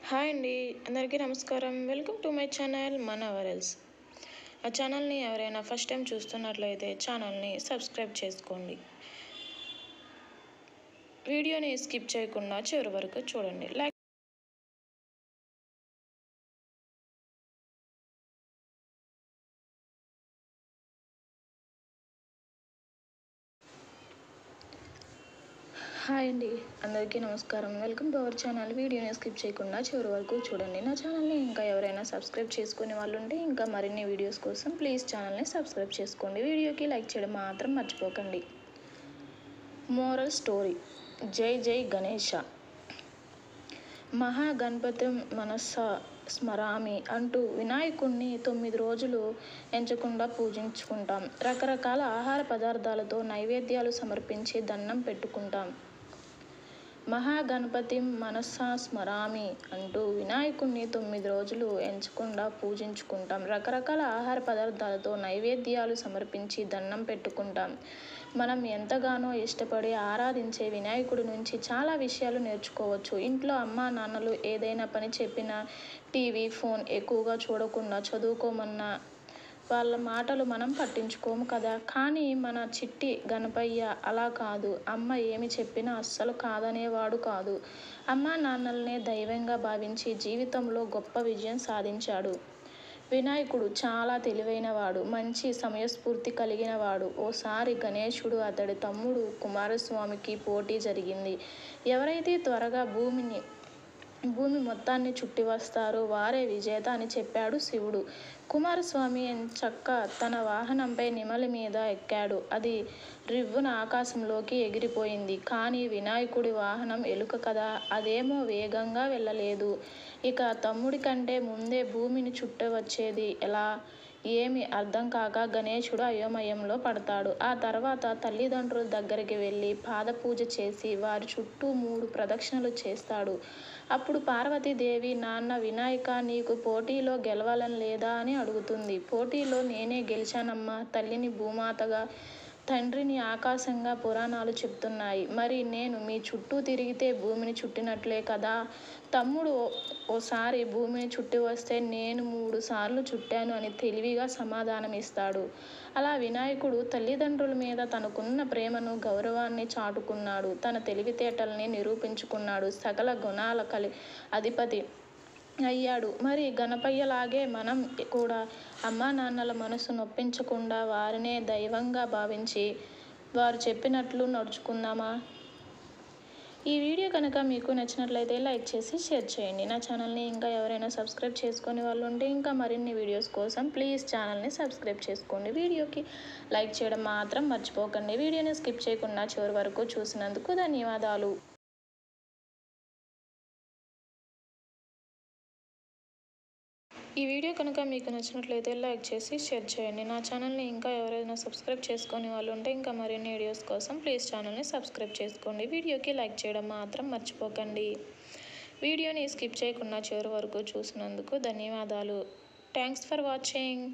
Hi అండి, అందరికీ నమస్కారం. వెల్కమ్ టు మై ఛానల్ మన వరల్స్. ఆ ఛానల్ని ఎవరైనా ఫస్ట్ టైం చూస్తున్నట్లయితే ఛానల్ని సబ్స్క్రైబ్ చేసుకోండి. వీడియోని స్కిప్ చేయకుండా చివరి వరకు చూడండి. హాయ్ అండి, అందరికీ నమస్కారం. Welcome to our channel. వీడియోని స్కిప్ చేయకుండా చివరి వరకు చూడండి. నా ఛానల్ని ఇంకా ఎవరైనా సబ్స్క్రైబ్ చేసుకునే వాళ్ళు ఉంటే ఇంకా మరిన్ని వీడియోస్ కోసం ప్లీజ్ ఛానల్ని సబ్స్క్రైబ్ చేసుకోండి. వీడియోకి లైక్ చేయడం మాత్రం మర్చిపోకండి. Moral story. జై జై గణేష. మహాగణపతిం మనసా స్మరామి అంటూ వినాయకుణ్ణి 9 రోజులు ఎంచకుండా పూజించుకుంటాం. రకరకాల ఆహార పదార్థాలతో నైవేద్యాలు సమర్పించి దండం పెట్టుకుంటాం. మహాగణపతిం మనసా స్మరామి అంటూ వినాయకుణ్ణి 9 రోజులు ఎంచకుండా పూజించుకుంటాం. రకరకాల ఆహార పదార్థాలతో నైవేద్యాలు సమర్పించి దండం పెట్టుకుంటాం. మనం ఎంతగానో ఇష్టపడి ఆరాధించే వినాయకుడి నుంచి చాలా విషయాలు నేర్చుకోవచ్చు. ఇంట్లో అమ్మా నాన్నలు ఏదైనా పని చెప్పినా, టీవీ ఫోన్ ఎక్కువగా చూడకుండా చదువుకోమన్నా వాళ్ళ మాటలు మనం పట్టించుకోము కదా. కానీ మన చిట్టి గణపయ్య అలా కాదు. అమ్మ ఏమి చెప్పినా అస్సలు కాదనేవాడు కాదు. అమ్మా నాన్నలనే దైవంగా భావించి జీవితంలో గొప్ప విజయం సాధించాడు. వినాయకుడు చాలా తెలివైనవాడు, మంచి సమయస్ఫూర్తి కలిగినవాడు. ఓసారి గణేశుడు అతడి తమ్ముడు కుమారస్వామికి పోటీ జరిగింది. ఎవరైతే త్వరగా భూమి మొత్తాన్ని చుట్టి వస్తారో వారే విజేత అని చెప్పాడు శివుడు. కుమారస్వామి ఎంచక్క తన వాహనంపై నెమలి మీద ఎక్కాడు. అది రివ్వున ఆకాశంలోకి ఎగిరిపోయింది. కానీ వినాయకుడి వాహనం ఎలుక కదా, అదేమో వేగంగా వెళ్ళలేదు. ఇక తమ్ముడి కంటే ముందే భూమిని చుట్టవచ్చేది ఎలా? ఏమీ అర్థం కాక గణేశుడు అయోమయంలో పడతాడు. ఆ తర్వాత తల్లిదండ్రుల దగ్గరికి వెళ్ళి పాదపూజ చేసి వారి చుట్టూ 3 ప్రదక్షిణలు చేస్తాడు. అప్పుడు పార్వతీదేవి, నాన్న వినాయక, నీకు పోటీలో గెలవాలని లేదా అని అడుగుతుంది. పోటీలో నేనే గెలిచానమ్మా. తల్లిని భూమాతగా, తండ్రిని ఆకాశంగా పురాణాలు చెప్తున్నాయి. మరి నేను మీ చుట్టూ తిరిగితే భూమిని చుట్టినట్లే కదా. తమ్ముడు ఓసారి భూమిని చుట్టి వస్తే నేను 3 సార్లు చుట్టాను అని తెలివిగా సమాధానమిస్తాడు. అలా వినాయకుడు తల్లిదండ్రుల మీద తనకున్న ప్రేమను, గౌరవాన్ని చాటుకున్నాడు. తన తెలివితేటల్ని నిరూపించుకున్నాడు. సకల గుణాల అధిపతి అయ్యాడు. మరి గణపయ్యలాగే మనం కూడా అమ్మా నాన్నల మనసు నొప్పించకుండా వారినే దైవంగా భావించి వారు చెప్పినట్లు నడుచుకుందామా? ఈ వీడియో కనుక మీకు నచ్చినట్లయితే లైక్ చేసి షేర్ చేయండి. నా ఛానల్ని ఇంకా ఎవరైనా సబ్స్క్రైబ్ చేసుకునే వాళ్ళు ఉంటే ఇంకా మరిన్ని వీడియోస్ కోసం ప్లీజ్ ఛానల్ని సబ్స్క్రైబ్ చేసుకోండి. వీడియోకి లైక్ చేయడం మాత్రం మర్చిపోకండి. వీడియోని స్కిప్ చేయకుండా చివరి వరకు చూసినందుకు ధన్యవాదాలు. ఈ వీడియో కనుక మీకు నచ్చినట్లయితే లైక్ చేసి షేర్ చేయండి. నా ఛానల్ని ఇంకా ఎవరైనా సబ్స్క్రైబ్ చేసుకునే వాళ్ళు ఉంటే ఇంకా మరిన్ని వీడియోస్ కోసం ప్లీజ్ ఛానల్ని సబ్స్క్రైబ్ చేసుకోండి. వీడియోకి లైక్ చేయడం మాత్రం మర్చిపోకండి. వీడియోని స్కిప్ చేయకుండా చివరి వరకు చూసినందుకు ధన్యవాదాలు. Thanks for watching.